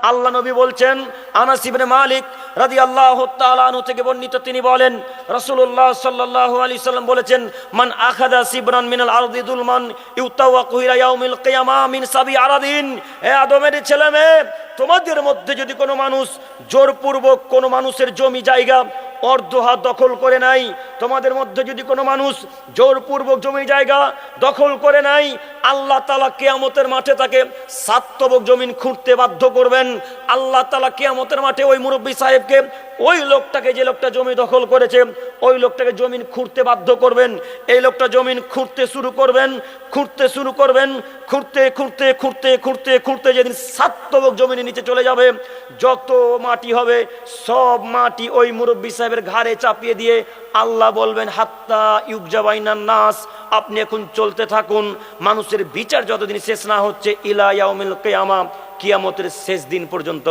আল্লাহ নবী বলছেন, আনাস ইবনে মালিক রাদিয়াল্লাহু তাআলা আনহু থেকে বর্ণিত, তিনি বলেন রাসূলুল্লাহ সাল্লাল্লাহু আলাইহি সাল্লাম বলেছেন, মান আখাযা সিবরান মিনাল আরদি যুলমান ইউতাওয়াকু ইলা ইয়াউমিল কিয়ামা মিন সাবি আরাদিন। হে আদমের ছেলে মেয়ে, তোমাদের মধ্যে যদি কোনো মানুষ জোরপূর্বক কোনো মানুষের জমি জায়গা অর্ধ হাত দখল করে নাই, তোমাদের মধ্যে যদি কোনো মানুষ জোরপূর্বক জমি জায়গা দখল করে নাই, আল্লাহ তাআলা কিয়ামতের মাঠে তাকে 7 তবক জমিন খুঁড়তে বাধ্য করবেন। আল্লাহ তাআলা কিয়ামতের মাঠে ওই মুরব্বী সাহেবকে, ওই লোকটাকে, যে লোকটা জমি দখল করেছে, ওই লোকটাকে জমিন খুঁড়তে বাধ্য করবেন। এই লোকটা জমিন খুঁড়তে শুরু করবেন, খুঁড়তে যেদিন 7 তবক জমিনের নিচে চলে যাবে, যত মাটি হবে সব মাটি ওই মুরব্বী সাহেবের ঘাড়ে চাপিয়ে দিয়ে আল্লাহ বলবেন, হাত্তা ইউকজাবাইনান নাস, আপনি এখন চলতে থাকুন, মানুষের বিচার যতদিন শেষ না হচ্ছে, ইলা ইয়াউমিল কিয়ামা, কিয়ামতের শেষ দিন পর্যন্ত।